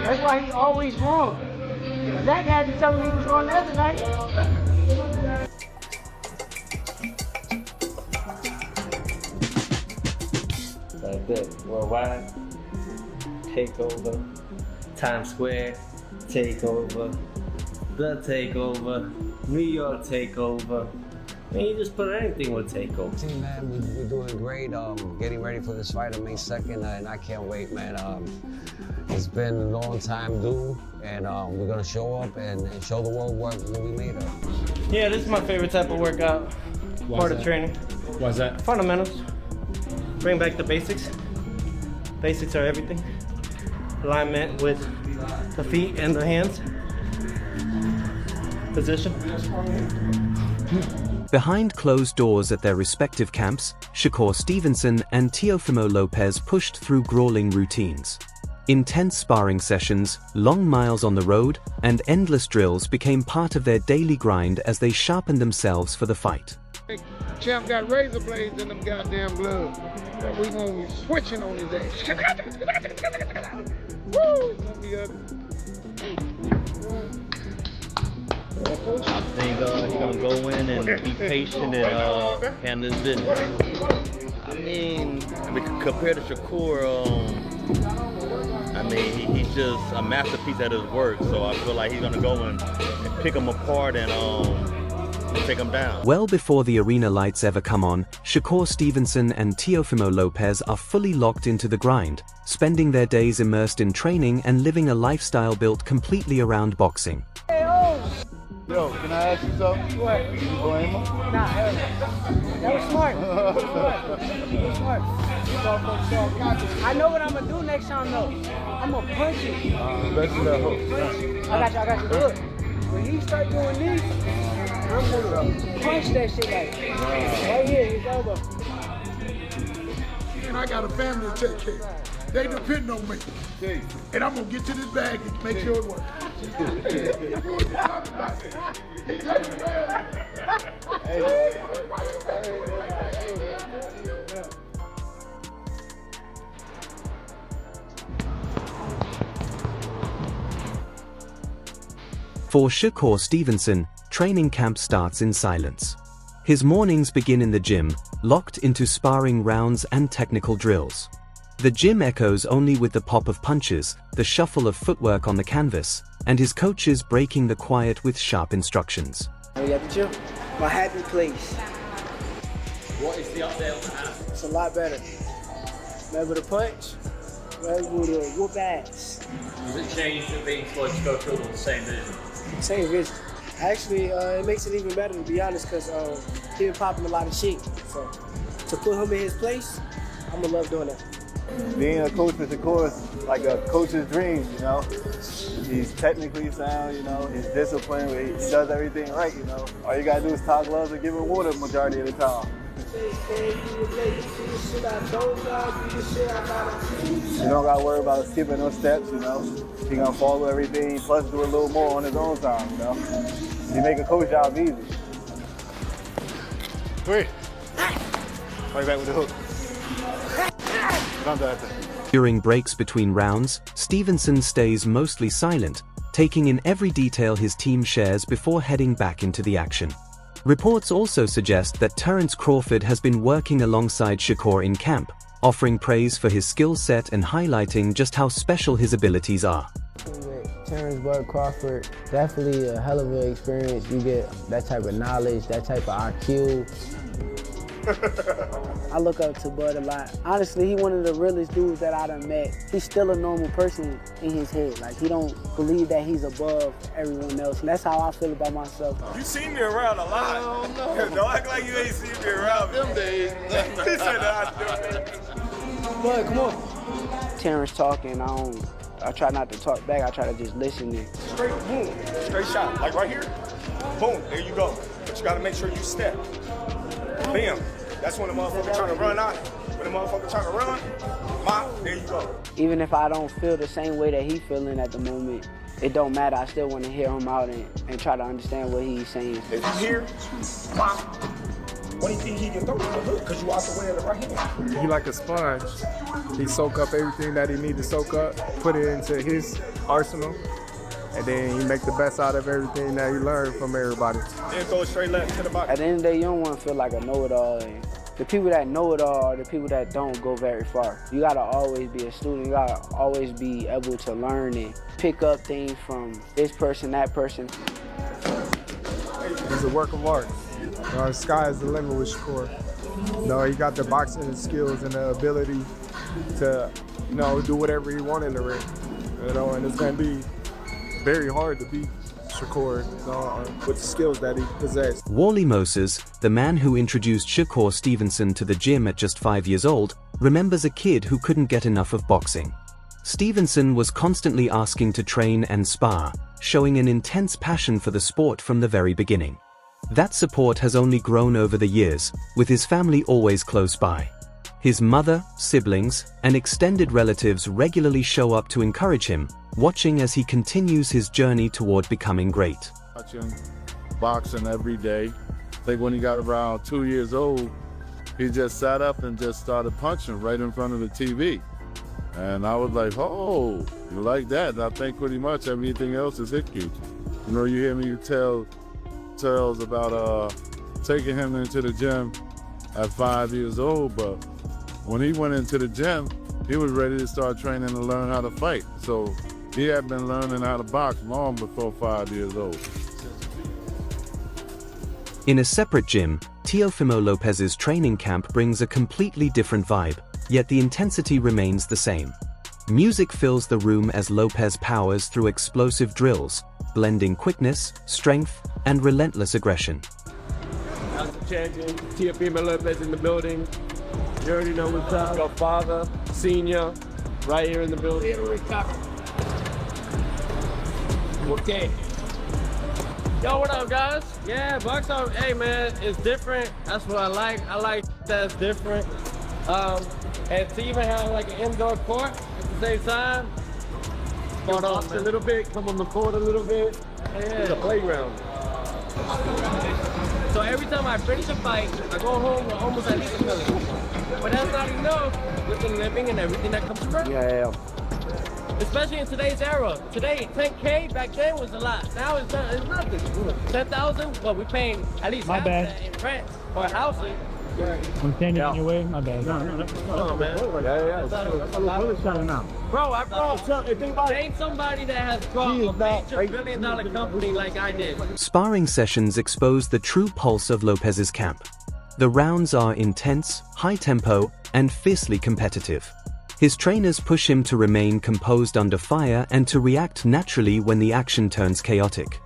That's why he's always wrong. Zach had to tell him he was wrong the other night. Like that. Worldwide, takeover, Times Square, takeover, the takeover, New York takeover. Man, you just put anything with takeover. Team, man, we're doing great. Getting ready for this fight on May 2nd, and I can't wait, man. It's been a long time due, and we're gonna show up and show the world what we made of. Yeah, this is my favorite type of workout. Part of training. Why's that? Fundamentals. Bring back the basics. Basics are everything. Alignment with the feet and the hands. Position. Behind closed doors at their respective camps, Shakur Stevenson and Teofimo Lopez pushed through grueling routines. Intense sparring sessions, long miles on the road, and endless drills became part of their daily grind as they sharpened themselves for the fight. Champ got razor blades in them goddamn gloves. We gonna be switching on his ass. Woo! It's gonna be ugly. I think he's gonna go in and be patient and handle his business. I mean, compared to Shakur, I mean, he's just a masterpiece at his work. So I feel like he's gonna go and pick him apart and take him down. Well before the arena lights ever come on, Shakur Stevenson and Teofimo Lopez are fully locked into the grind, spending their days immersed in training and living a lifestyle built completely around boxing. Yo, can I ask you something? What? You blame him? Nah, hell no. That was smart. That was smart. I know what I'm gonna do next time though. I'm gonna punch him. Especially that hook. I got you. Look, when he start doing this, I'm gonna punch that shit like right here, his elbow. And I got a family to take care of. They depend on me. And I'm gonna get to this bag and make sure it works. For Shakur Stevenson, training camp starts in silence. His mornings begin in the gym, locked into sparring rounds and technical drills. The gym echoes only with the pop of punches, the shuffle of footwork on the canvas, and his coaches breaking the quiet with sharp instructions. We at the gym. My happy place. What is the update on the house? It's a lot better. Able to punch, able to whoop ass. Does it change from being supposed to go through all the same vision? Same vision. Actually, it makes it even better to be honest, because he been popping a lot of shit. So to put him in his place, I'm gonna love doing that. Being a coach is, of course, like a coach's dream, you know. He's technically sound, you know. He's disciplined, he does everything right, you know. All you gotta do is talk gloves and give him water the majority of the time. You don't gotta worry about skipping no steps, you know. He gonna follow everything, plus do a little more on his own time, you know. He make a coach job easy. Wait. Right back with the hook. During breaks between rounds, Stevenson stays mostly silent, taking in every detail his team shares before heading back into the action. Reports also suggest that Terence Crawford has been working alongside Shakur in camp, offering praise for his skill set and highlighting just how special his abilities are. Terence Crawford, definitely a hell of an experience. You get that type of knowledge, that type of IQ. I look up to Bud a lot. Honestly, he one of the realest dudes that I done met. He's still a normal person in his head. Like, he don't believe that he's above everyone else. And that's how I feel about myself. You seen me around a lot. Don't act like you ain't seen me around them days. He said Bud, come on. Terence talking, I try not to talk back. I try to just listen and straight, boom, straight shot. Like right here, boom, there you go. But you gotta make sure you step. Bam. That's when the motherfucker trying to run out. When the motherfucker trying to run, there you Even if I don't feel the same way that he's feeling at the moment, it don't matter. I still want to hear him out and try to understand what he's saying. If you hear, what do you think he can throw? Because you out the way of the right hand. He like a sponge. He soak up everything that he need to soak up, put it into his arsenal, and then he make the best out of everything that he learned from everybody. Then go straight left to the box. At the end of the day, you don't want to feel like a know-it-all. And the people that know it all are the people that don't go very far. You gotta always be a student. You gotta always be able to learn and pick up things from this person, that person. He's a work of art. The sky is the limit with Shakur. He got the boxing skills and the ability to, do whatever he wants in the ring. And it's gonna be very hard to beat Shakur with the skills that he possessed. Wally Moses, the man who introduced Shakur Stevenson to the gym at just 5 years old, remembers a kid who couldn't get enough of boxing. Stevenson was constantly asking to train and spar, showing an intense passion for the sport from the very beginning. That support has only grown over the years, with his family always close by. His mother, siblings, and extended relatives regularly show up to encourage him, watching as he continues his journey toward becoming great. Watching boxing every day. I think when he got around 2 years old, he just sat up and just started punching right in front of the TV. And I was like, oh, you like that? And I think pretty much everything else is history. You hear me tell tales about taking him into the gym at 5 years old, but when he went into the gym, he was ready to start training to learn how to fight. So he had been learning how to box long before 5 years old. In a separate gym, Teofimo Lopez's training camp brings a completely different vibe, yet the intensity remains the same. Music fills the room as Lopez powers through explosive drills, blending quickness, strength, and relentless aggression. That's the champion, Teofimo Lopez in the building. You already know what's up. Godfather, senior, right here in the building. Okay. Yo, what up, guys? Yeah, box out. Hey, man, it's different. That's what I like. I like that it's different. And to even have like an indoor court at the same time. Start off a little bit, come on the court a little bit. Yeah. It's a playground. So every time I finish a fight, I go home with almost at least a million. But that's not enough with the living and everything that comes from. Yeah. Especially in today's era. Today, 10K back then was a lot. Now it's nothing. 10,000, but we're paying at least half that in rent or housing. I'm standing in your way. My bad. No, man. Bro, I brought name somebody that has brought a major billion-dollar company like I did. Sparring sessions expose the true pulse of Lopez's camp. The rounds are intense, high-tempo, and fiercely competitive. His trainers push him to remain composed under fire and to react naturally when the action turns chaotic.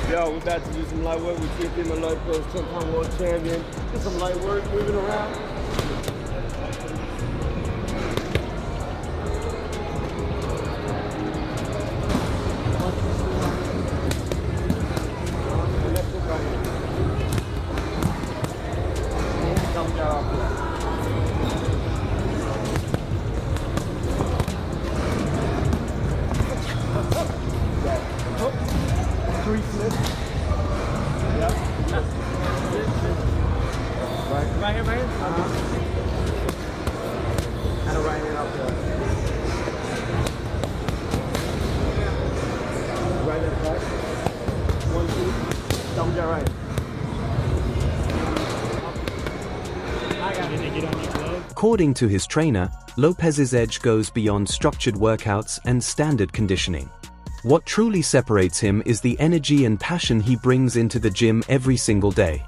Yo, we're about to do some light work with Teofimo Lopez, two-time world champion. Do some light work, moving around. Right here, man. And a right hand up there. Right hand back. 1, 2. Double jab right. I got it. According to his trainer, Lopez's edge goes beyond structured workouts and standard conditioning. What truly separates him is the energy and passion he brings into the gym every single day.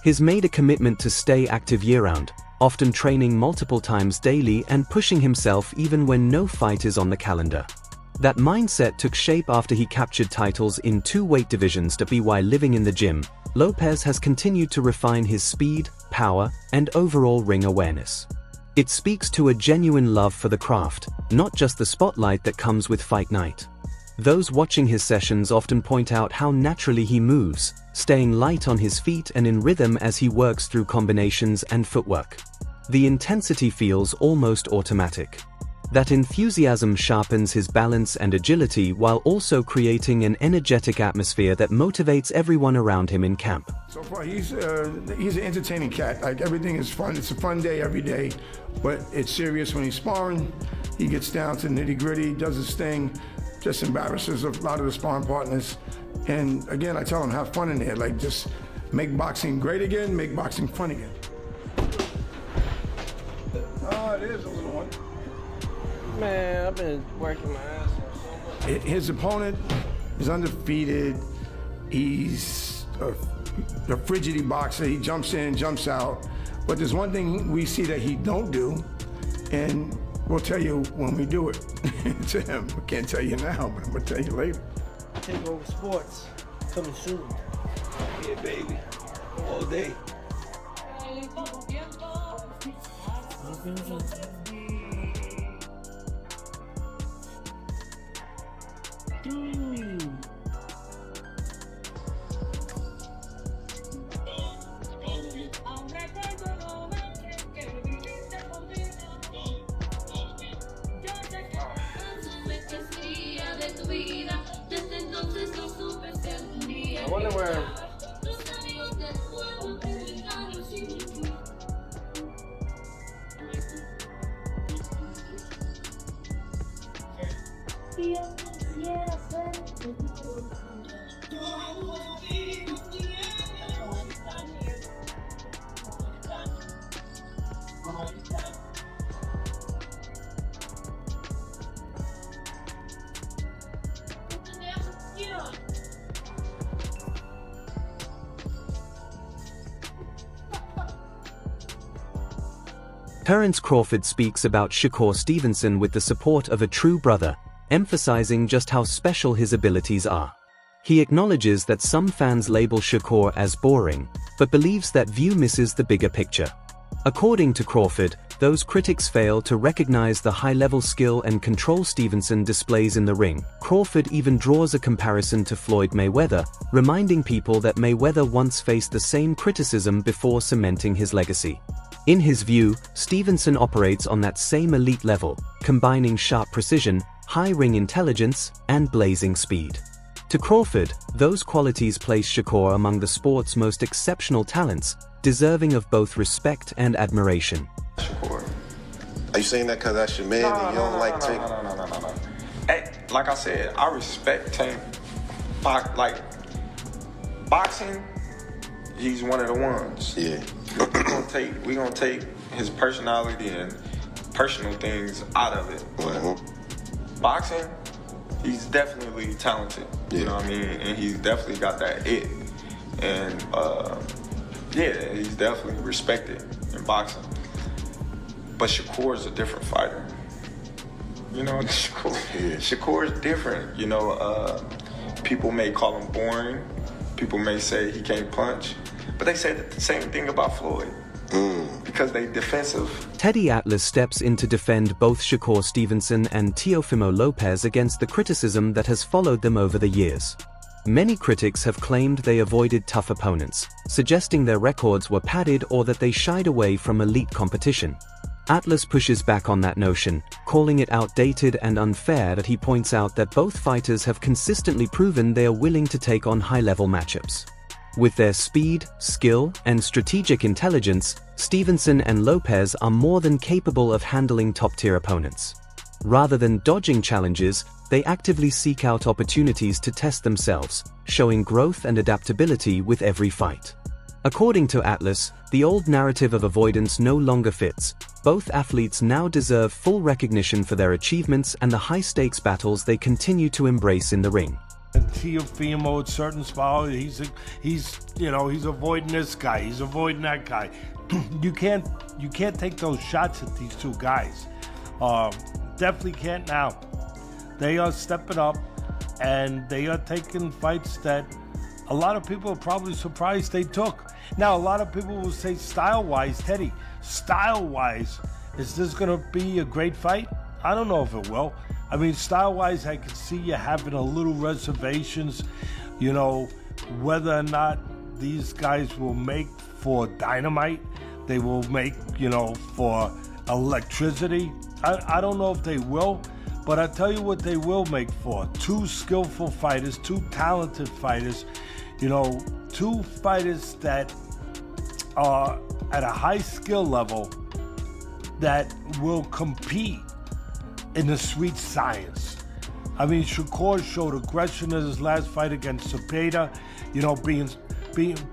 He's made a commitment to stay active year-round, often training multiple times daily and pushing himself even when no fight is on the calendar. That mindset took shape after he captured titles in 2 weight divisions. While living in the gym, Lopez has continued to refine his speed, power, and overall ring awareness. It speaks to a genuine love for the craft, not just the spotlight that comes with fight night. Those watching his sessions often point out how naturally he moves, staying light on his feet and in rhythm as he works through combinations and footwork. The intensity feels almost automatic. That enthusiasm sharpens his balance and agility while also creating an energetic atmosphere that motivates everyone around him in camp. So far, he's an entertaining cat. Like, everything is fun. It's a fun day every day, but it's serious when he's sparring. He gets down to nitty-gritty, does his thing, just embarrasses a lot of the sparring partners. And again, I tell him, have fun in there. Like, just make boxing great again, make boxing fun again. Oh, there's a little one. Man, I've been working my ass off so much. His opponent is undefeated. He's a frigidity boxer. He jumps in, jumps out. But there's one thing we see that he don't do, and we'll tell you when we do it to him. I can't tell you now, but I'm gonna tell you later. Take over sports, coming soon. Yeah, baby, all day. I wonder where. Terence Crawford speaks about Shakur Stevenson with the support of a true brother, emphasizing just how special his abilities are. He acknowledges that some fans label Shakur as boring, but believes that view misses the bigger picture. According to Crawford, those critics fail to recognize the high-level skill and control Stevenson displays in the ring. Crawford even draws a comparison to Floyd Mayweather, reminding people that Mayweather once faced the same criticism before cementing his legacy. In his view, Stevenson operates on that same elite level, combining sharp precision, high ring intelligence, and blazing speed. To Crawford, those qualities place Shakur among the sport's most exceptional talents, deserving of both respect and admiration. Shakur, are you saying that because that's your man and you don't like Tank? No. Hey, like I said, I respect Tank. Boxing, he's one of the ones. Yeah. we gonna take his personality and personal things out of it. But boxing, he's definitely talented. You know what I mean? And he's definitely got that it. And yeah, he's definitely respected in boxing. But Shakur is a different fighter. You know, Shakur is different. You know, people may call him boring. People may say he can't punch. But they say the same thing about Floyd. Because they defensive. Teddy Atlas steps in to defend both Shakur Stevenson and Teofimo Lopez against the criticism that has followed them over the years. Many critics have claimed they avoided tough opponents, suggesting their records were padded or that they shied away from elite competition. Atlas pushes back on that notion, calling it outdated and unfair. That he points out that both fighters have consistently proven they are willing to take on high-level matchups. With their speed, skill, and strategic intelligence, Stevenson and Lopez are more than capable of handling top-tier opponents. Rather than dodging challenges, they actively seek out opportunities to test themselves, showing growth and adaptability with every fight. According to Atlas, the old narrative of avoidance no longer fits. Both athletes now deserve full recognition for their achievements and the high-stakes battles they continue to embrace in the ring. Teofimo at certain spots, he's avoiding this guy, he's avoiding that guy. You can't take those shots at these two guys. Definitely can't now. They are stepping up, and they are taking fights that a lot of people are probably surprised they took. Now, a lot of people will say style-wise, Teddy, style-wise, Is this gonna be a great fight? I don't know if it will. I mean, style-wise, I can see you having a little reservations, you know, whether or not these guys will make for dynamite, they will make, you know, for electricity. I don't know if they will, but I tell you what they will make for. Two skillful fighters, two talented fighters, you know, two fighters that are at a high skill level that will compete in the sweet science. I mean, Shakur showed aggression in his last fight against Cepeda, you know, being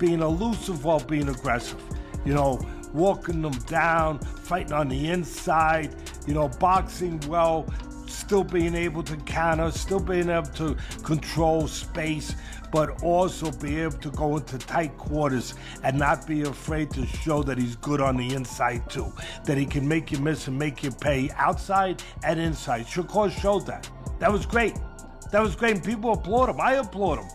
elusive while being aggressive, you know, walking them down, fighting on the inside, you know, boxing well, still being able to counter, still being able to control space, but also be able to go into tight quarters and not be afraid to show that he's good on the inside too, that he can make you miss and make you pay outside and inside. Shakur showed that. That was great. That was great, and people applaud him. I applaud him.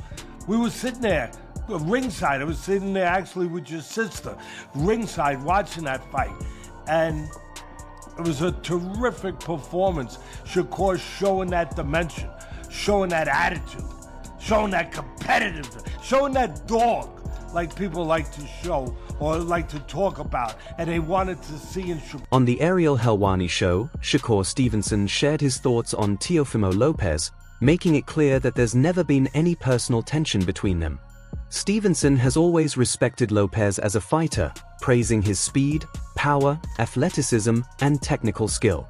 We were sitting there, ringside. I was sitting there actually with your sister, ringside, watching that fight. And it was a terrific performance. Shakur showing that dimension, showing that attitude, showing that competitiveness, showing that dog like people like to show or like to talk about, and they wanted to see in Shakur. On the Ariel Helwani show, Shakur Stevenson shared his thoughts on Teofimo Lopez, making it clear that there's never been any personal tension between them. Stevenson has always respected Lopez as a fighter, praising his speed, power, athleticism, and technical skill.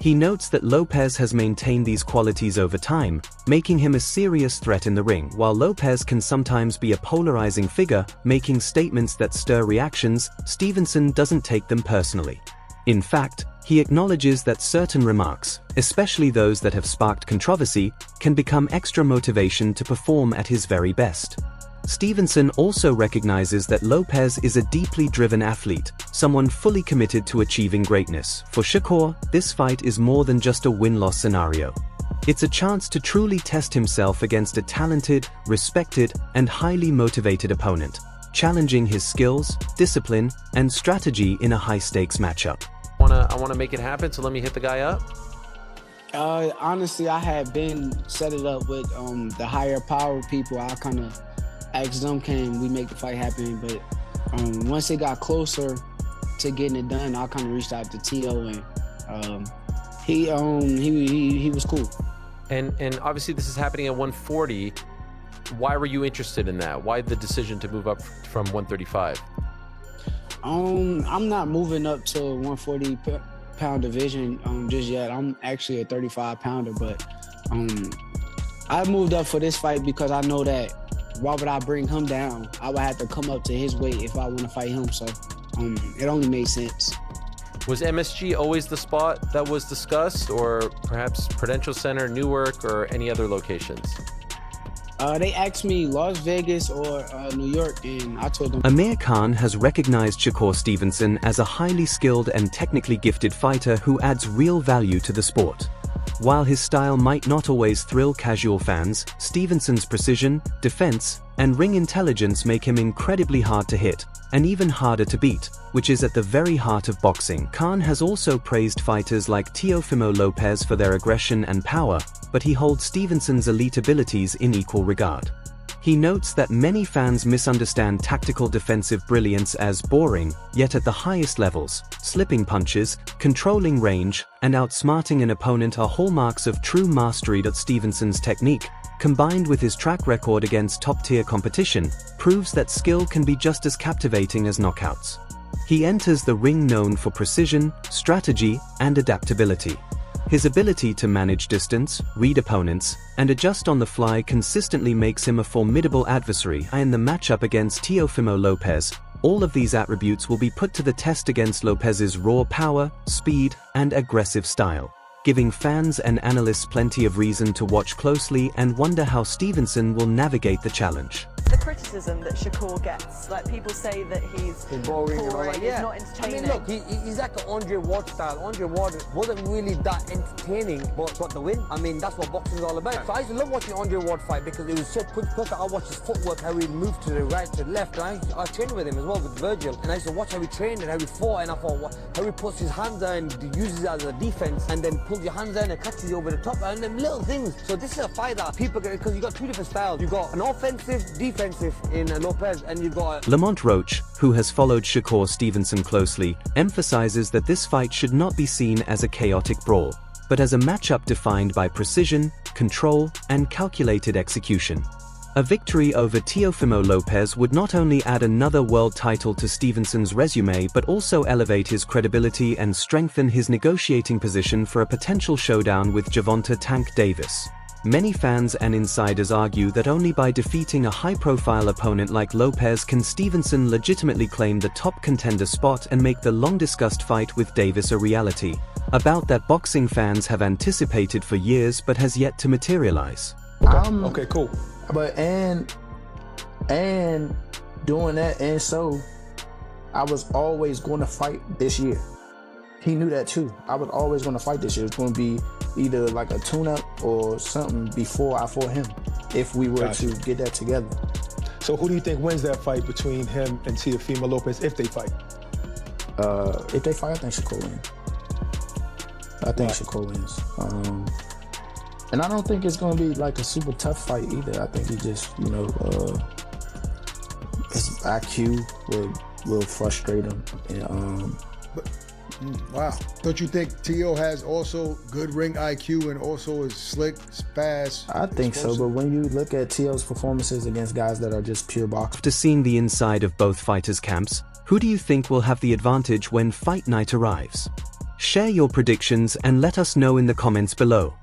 He notes that Lopez has maintained these qualities over time, making him a serious threat in the ring. While Lopez can sometimes be a polarizing figure, making statements that stir reactions, Stevenson doesn't take them personally. In fact, he acknowledges that certain remarks, especially those that have sparked controversy, can become extra motivation to perform at his very best. Stevenson also recognizes that Lopez is a deeply driven athlete, someone fully committed to achieving greatness. For Shakur, this fight is more than just a win-loss scenario. It's a chance to truly test himself against a talented, respected, and highly motivated opponent, challenging his skills, discipline, and strategy in a high-stakes matchup. I want to make it happen, so let me hit the guy up. Honestly, I had been set it up with the higher power people. I kind of asked them, can we make the fight happen? But once it got closer to getting it done, I kind of reached out to Tio, and he was cool. And obviously this is happening at 140. Why were you interested in that? Why the decision to move up from 135? I'm not moving up to 140-pound division just yet. I'm actually a 35-pounder, but I moved up for this fight because I know that why would I bring him down? I would have to come up to his weight if I want to fight him, so it only made sense. Was MSG always the spot that was discussed, or perhaps Prudential Center, Newark, or any other locations? They asked me Las Vegas or New York, and I told them. Amir Khan has recognized Shakur Stevenson as a highly skilled and technically gifted fighter who adds real value to the sport. While his style might not always thrill casual fans, Stevenson's precision, defense, and ring intelligence make him incredibly hard to hit, and even harder to beat, which is at the very heart of boxing. Khan has also praised fighters like Teofimo Lopez for their aggression and power, but he holds Stevenson's elite abilities in equal regard. He notes that many fans misunderstand tactical defensive brilliance as boring, yet at the highest levels, slipping punches, controlling range, and outsmarting an opponent are hallmarks of true mastery. Stevenson's technique, combined with his track record against top-tier competition, proves that skill can be just as captivating as knockouts. He enters the ring known for precision, strategy, and adaptability. His ability to manage distance, read opponents, and adjust on the fly consistently makes him a formidable adversary. In the matchup against Teofimo Lopez, all of these attributes will be put to the test against Lopez's raw power, speed, and aggressive style, giving fans and analysts plenty of reason to watch closely and wonder how Stevenson will navigate the challenge. The criticism that Shakur gets? Like people say that he's boring and all that. he's not entertaining. I mean, look, he's like an Andre Ward style. Andre Ward wasn't really that entertaining, but got the win. I mean, that's what boxing is all about. So I used to love watching Andre Ward fight because it was so perfect. I watched his footwork, how he moved to the right, to the left. And I trained with him as well, with Virgil. And I used to watch how he trained and how he fought. And I thought, how he puts his hands down and uses it as a defense, and then pulls your hands down and catches you over the top. And them little things. So this is a fight that people get, because you got two different styles. You got an offensive, defensive in Lopez, and you got Lamont Roach, who has followed Shakur Stevenson closely, emphasizes that this fight should not be seen as a chaotic brawl, but as a matchup defined by precision, control, and calculated execution. A victory over Teofimo Lopez would not only add another world title to Stevenson's resume but also elevate his credibility and strengthen his negotiating position for a potential showdown with Gervonta Tank Davis. Many fans and insiders argue that only by defeating a high-profile opponent like Lopez can Stevenson legitimately claim the top contender spot and make the long-discussed fight with Davis a reality. A bout that boxing fans have anticipated for years but has yet to materialize. Okay, cool. But and doing that, and so I was always going to fight this year. He knew that too. I was always going to fight this year. It's going to be either like a tune-up or something before I fought him, if we were to get that together. So who do you think wins that fight between him and Teofimo Lopez if they fight? If they fight, I think Shakur wins. I think Shakur wins. And I don't think it's going to be like a super tough fight either. I think he just, you know, his IQ will frustrate him. And, wow. Don't you think Teo has also good ring IQ and also is slick, fast? I think so, but when you look at Teo's performances against guys that are just pure boxers. After seeing the inside of both fighters' camps, who do you think will have the advantage when fight night arrives? Share your predictions and let us know in the comments below.